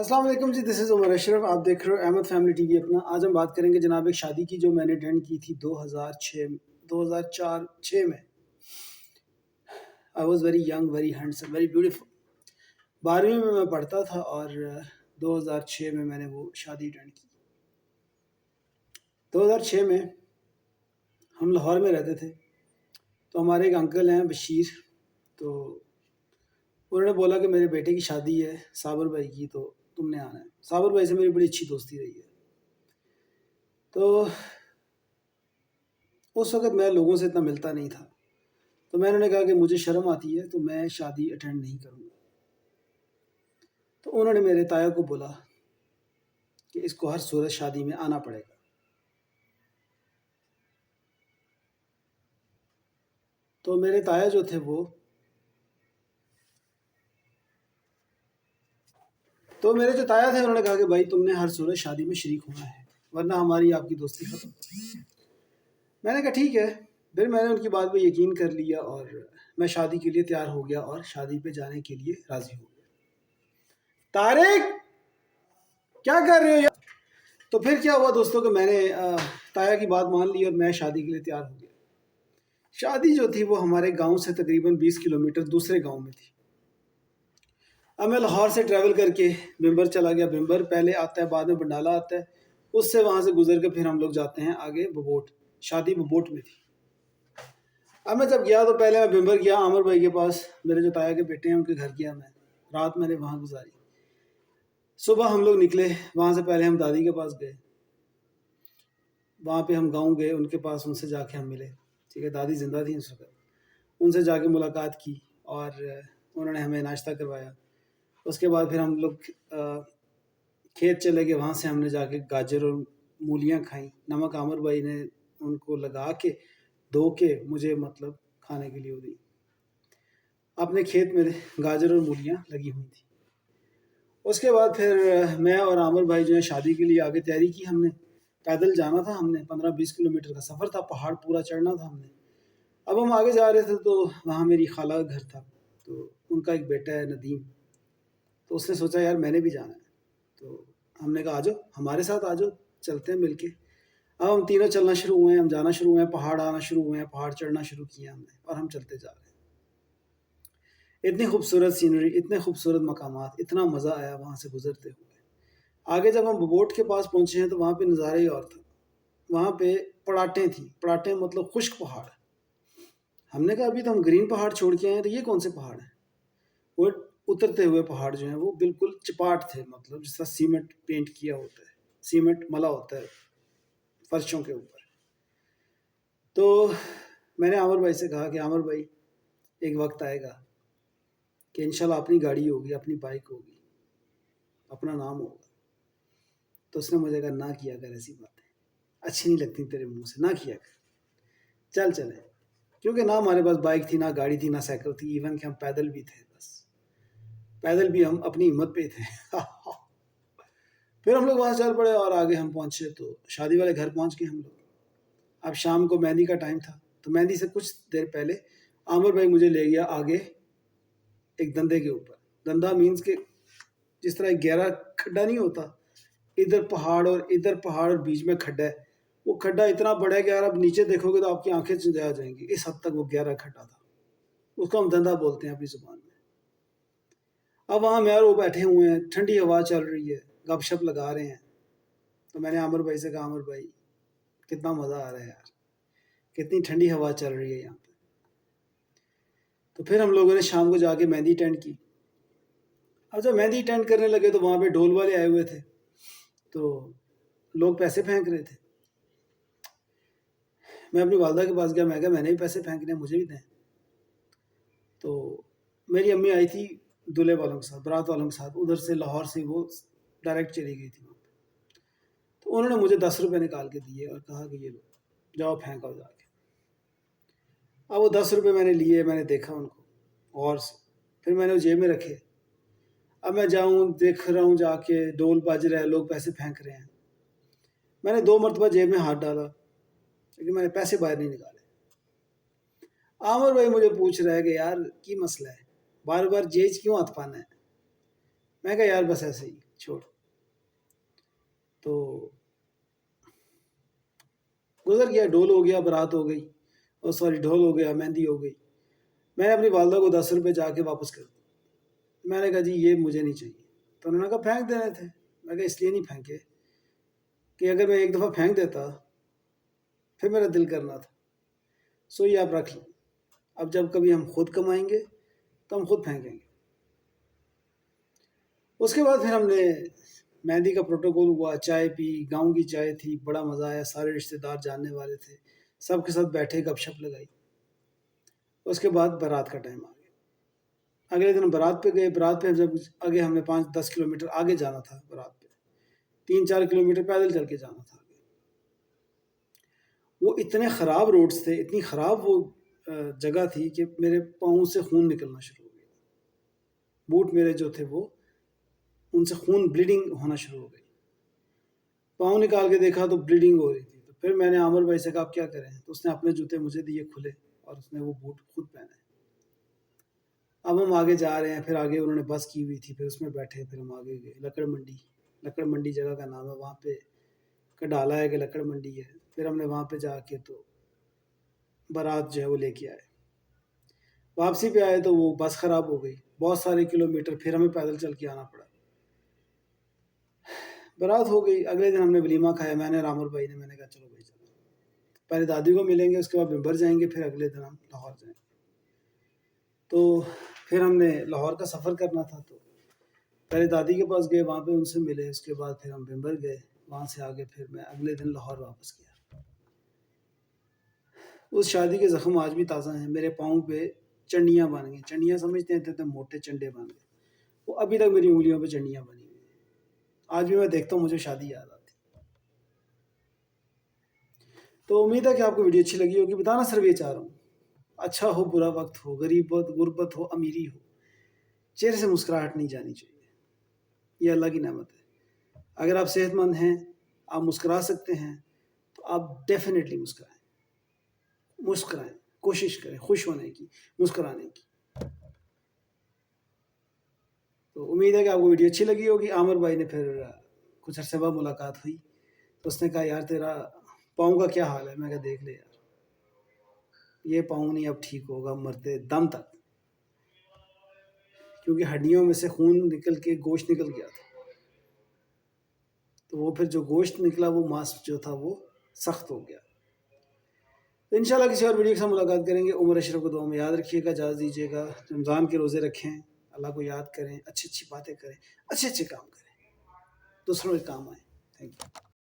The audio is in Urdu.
السلام علیکم جی، دس از عمر اشرف. آپ دیکھ رہے ہو احمد فیملی ٹی وی. اپنا آج ہم بات کریں گے جناب ایک شادی کی جو میں نے اٹینڈ کی تھی 2004-6 میں. I was very young, very handsome, very beautiful. 12ویں میں پڑھتا تھا اور 2006 میں نے وہ شادی اٹینڈ کی. 2006 میں ہم لاہور میں رہتے تھے. تو ہمارے ایک انکل ہیں بشیر، تو انہوں نے بولا کہ میرے بیٹے کی شادی ہے صابر بھائی کی، تو تم نے آنا ہے. صابر بھائی سے میری بڑی اچھی دوستی رہی ہے. تو اس وقت میں لوگوں سے اتنا ملتا نہیں تھا، تو میں نے کہا کہ مجھے شرم آتی ہے تو میں شادی اٹینڈ نہیں کروں گا. تو انہوں نے میرے تایا کو بولا کہ اس کو ہر صورت شادی میں آنا پڑے گا. تو میرے تایا جو تھے میرے جو تایا تھے انہوں نے کہا کہ بھائی تم نے ہر صورت شادی میں شریک ہونا ہے، ورنہ ہماری آپ کی دوستی ختم. میں نے کہا ٹھیک ہے. پھر میں نے ان کی بات پہ یقین کر لیا اور میں شادی کے لیے تیار ہو گیا اور شادی پہ جانے کے لیے راضی ہو گیا. طارق کیا کر رہے ہو؟ تو پھر کیا ہوا دوستوں کہ میں نے تایا کی بات مان لی اور میں شادی کے لیے تیار ہو گیا. شادی جو تھی وہ ہمارے گاؤں سے تقریباً 20 کلومیٹر دوسرے گاؤں میں تھی. اب میں لاہور سے ٹریول کر کے بمبر چلا گیا. بمبر پہلے آتا ہے، بعد میں بنڈالہ آتا ہے. اس سے وہاں سے گزر کے پھر ہم لوگ جاتے ہیں آگے ببوٹ. شادی ببوٹ میں تھی. اب میں جب گیا تو پہلے میں بمبر گیا عامر بھائی کے پاس، میرے جو تایا کے بیٹے ہیں ان کے گھر گیا. میں رات میں نے وہاں گزاری. صبح ہم لوگ نکلے وہاں سے. پہلے ہم دادی کے پاس گئے، وہاں پہ ہم گاؤں گئے ان کے پاس. ان سے جا کے ہم ملے. ٹھیک ہے، دادی زندہ تھی اس وقت. ان سے جا کے ملاقات کی اور انہوں نے ہمیں ناشتہ کروایا. اس کے بعد پھر ہم لوگ کھیت چلے گئے. وہاں سے ہم نے جا کے گاجر اور مولیاں کھائیں. نمک عامر بھائی نے ان کو لگا کے دھو کے مجھے مطلب کھانے کے لیے دی. اپنے کھیت میں گاجر اور مولیاں لگی ہوئی تھی. اس کے بعد پھر میں اور عامر بھائی جو ہے شادی کے لیے آگے تیاری کی. ہم نے پیدل جانا تھا. ہم نے 15-20 کلومیٹر کا سفر تھا. پہاڑ پورا چڑھنا تھا ہم نے. اب ہم آگے جا رہے تھے تو وہاں میری خالہ کا گھر تھا. تو ان کا ایک بیٹا ہے ندیم. تو اس نے سوچا یار میں نے بھی جانا ہے. تو ہم نے کہا آ جاؤ ہمارے ساتھ، آ جاؤ چلتے ہیں مل کے. اب ہم تینوں چلنا شروع ہوئے ہیں. ہم جانا شروع ہوئے ہیں، پہاڑ آنا شروع ہوئے ہیں، پہاڑ چڑھنا شروع کیا ہم نے، اور ہم چلتے جا رہے ہیں. اتنی خوبصورت سینری، اتنے خوبصورت مقامات، اتنا مزہ آیا وہاں سے گزرتے ہوئے. آگے جب ہم بوٹ کے پاس پہنچے ہیں تو وہاں پہ نظارہ ہی اور تھا. وہاں پہ پڑاٹیں تھیں. پڑاٹیں مطلب خشک پہاڑ. ہم نے کہا ابھی تو ہم گرین پہاڑ چھوڑ کے آئے ہیں، تو یہ کون سے پہاڑ ہیں؟ وہ اترتے ہوئے پہاڑ جو ہیں وہ بالکل چپاٹ تھے، مطلب جس طرح سیمنٹ پینٹ کیا ہوتا ہے، سیمنٹ ملا ہوتا ہے فرشوں کے اوپر. تو میں نے عامر بھائی سے کہا کہ عامر بھائی ایک وقت آئے گا کہ انشاءاللہ اپنی گاڑی ہوگی، اپنی بائک ہوگی، اپنا نام ہوگا. تو اس نے مجھے کہا نہ کیا کر ایسی باتیں، اچھی نہیں لگتی تیرے منہ سے، نہ کیا کر، چل چلے. کیونکہ نہ ہمارے پاس بائک تھی، نہ گاڑی تھی، نہ سائیکل تھی. ایون کہ ہم پیدل بھی تھے. بس پیدل بھی ہم اپنی ہمت پہ تھے. پھر ہم لوگ وہاں چل پڑے اور آگے ہم پہنچے تو شادی والے گھر پہنچ گئے ہم لوگ. اب شام کو مہندی کا ٹائم تھا. تو مہندی سے کچھ دیر پہلے عامر بھائی مجھے لے گیا آگے ایک دندے کے اوپر. دندہ مینس کہ جس طرح ایک گہرا کھڈا نہیں ہوتا، ادھر پہاڑ اور بیچ میں کھڈا ہے. وہ کھڈا اتنا بڑا ہے کہ اگر آپ نیچے دیکھو گے تو آپ کی آنکھیں چنجا جائیں گی، اس حد تک وہ گہرا کھڈا تھا. اس کو ہم دندہ بولتے ہیں اپنی زبان میں. اب وہاں میں اور وہ بیٹھے ہوئے ہیں، ٹھنڈی ہوا چل رہی ہے، گپ شپ لگا رہے ہیں. تو میں نے عامر بھائی سے کہا عامر بھائی کتنا مزہ آ رہا ہے یار، کتنی ٹھنڈی ہوا چل رہی ہے یہاں پہ. تو پھر ہم لوگوں نے شام کو جا کے مہندی اٹینڈ کی. اب جب مہندی اٹینڈ کرنے لگے تو وہاں پہ ڈھول والے آئے ہوئے تھے. تو لوگ پیسے پھینک رہے تھے. میں اپنی والدہ کے پاس گیا. میں کہا میں نے بھی پیسے پھینکنے ہیں، مجھے بھی دیں. تو میری امی آئی تھی دلہے والوں کے ساتھ، برات والوں کے ساتھ. ادھر سے لاہور سے وہ ڈائریکٹ چلی گئی تھی وہاں پہ. تو انہوں نے مجھے 10 روپے نکال کے دیے اور کہا کہ یہ لو، جاؤ پھینکو جا کے. اب وہ 10 روپے میں نے لیے. میں نے دیکھا ان کو غور سے، پھر میں نے وہ جیب میں رکھے. اب میں جاؤں دیکھ رہا ہوں جا کے ڈول بج رہا ہے، لوگ پیسے پھینک رہے ہیں. میں نے 2 مرتبہ جیب میں ہاتھ ڈالا لیکن میں نے پیسے باہر نہیں نکالے. عامر بھائی مجھے پوچھ رہا ہے کہ یار کی مسئلہ ہے، بار بار جیج کیوں ہاتھ پانا ہے؟ میں کہا یار بس ایسے ہی چھوڑ. تو گزر گیا، ڈھول ہو گیا، برات ہو گئی، اور سوری ڈھول ہو گیا، مہندی ہو گئی. میں نے اپنی والدہ کو 10 روپے جا کے واپس کر دی. میں نے کہا جی یہ مجھے نہیں چاہیے. تو انہوں نے کہا پھینک دینے تھے. میں کہا اس لیے نہیں پھینکے کہ اگر میں ایک دفعہ پھینک دیتا پھر میرا دل کرنا تھا. سو یہ آپ رکھ لیں، اب جب کبھی ہم خود کمائیں گے تو ہم خود پھینکیں گے. اس کے بعد پھر ہم نے مہندی کا پروٹوکول ہوا، چائے پی، گاؤں کی چائے تھی، بڑا مزہ آیا، سارے رشتہ دار جاننے والے تھے، سب کے ساتھ بیٹھے، گپ شپ لگائی. اس کے بعد بارات کا ٹائم آ گیا. اگلے دن بارات پہ گئے. بارات پہ جب آگے ہم نے 5-10 کلومیٹر آگے جانا تھا، بارات پہ 3-4 کلومیٹر پیدل چل کے جانا تھا. وہ اتنے خراب روڈز تھے، اتنی خراب وہ جگہ تھی کہ میرے پاؤں سے خون نکلنا شروع ہو گیا. بوٹ میرے جو تھے وہ ان سے خون بلیڈنگ ہونا شروع ہو گئی. پاؤں نکال کے دیکھا تو بلیڈنگ ہو رہی تھی. تو پھر میں نے عامر بھائی سے کہا آپ کیا کریں؟ تو اس نے اپنے جوتے مجھے دیے کھلے، اور اس نے وہ بوٹ خود پہنے. اب ہم آگے جا رہے ہیں. پھر آگے انہوں نے بس کی ہوئی تھی، پھر اس میں بیٹھے، پھر ہم آگے گئے. لکڑ منڈی جگہ کا نام ہے، وہاں پہ ڈالا ہے کہ لکڑ منڈی ہے. پھر ہم نے وہاں پہ جا کے تو بارات جو ہے وہ لے کے آئے. واپسی پہ آئے تو وہ بس خراب ہو گئی. بہت سارے کلومیٹر پھر ہمیں پیدل چل کے آنا پڑا. بارات ہو گئی. اگلے دن ہم نے ولیمہ کھایا، میں نے عامر بھائی نے. میں نے کہا چلو بھائی چلو، پہلے دادی کو ملیں گے، اس کے بعد ممبر جائیں گے، پھر اگلے دن ہم لاہور جائیں گے. تو پھر ہم نے لاہور کا سفر کرنا تھا، تو پہلے دادی کے پاس گئے، وہاں پہ ان سے ملے. اس کے بعد پھر ہم ممبر گئے. وہاں سے آگے پھر میں اگلے دن لاہور واپس گیا. اس شادی کے زخم آج بھی تازہ ہیں. میرے پاؤں پہ چنڈیاں بن گئی. چنڈیاں سمجھتے ہیں اتنے موٹے چنڈے بن گئے. وہ ابھی تک میری انگلیوں پہ چنڈیاں بنی ہوئی ہیں. آج بھی میں دیکھتا ہوں مجھے شادی یاد آتی. تو امید ہے کہ آپ کو ویڈیو اچھی لگی ہوگی. بتانا صرف یہ چاہ رہا ہوں، اچھا ہو برا وقت ہو، غربت ہو امیری ہو، چہرے سے مسکراہٹ نہیں جانی چاہیے. یہ اللہ کی نعمت ہے. اگر آپ صحت مند ہیں، آپ مسکرا سکتے ہیں، تو آپ ڈیفینیٹلی مسکرائیں. کوشش کریں خوش ہونے کی، مسکرانے کی. تو امید ہے کہ آپ کو ویڈیو اچھی لگی ہوگی. عامر بھائی نے پھر کچھ عرصے بعد ملاقات ہوئی، تو اس نے کہا یار تیرا پاؤں کا کیا حال ہے؟ میں کہا دیکھ لے یار، یہ پاؤں نہیں اب ٹھیک ہوگا مرتے دم تک، کیونکہ ہڈیوں میں سے خون نکل کے گوشت نکل گیا تھا. تو وہ پھر جو گوشت نکلا وہ ماس جو تھا وہ سخت ہو گیا. تو انشاءاللہ کسی اور ویڈیو کے ساتھ ملاقات کریں گے. عمر اشرف کو دعا میں یاد رکھیے گا. اجازت دیجیے گا. رمضان کے روزے رکھیں، اللہ کو یاد کریں، اچھی اچھی باتیں کریں، اچھے اچھے کام کریں، دوسروں کے کام آئیں. Thank you.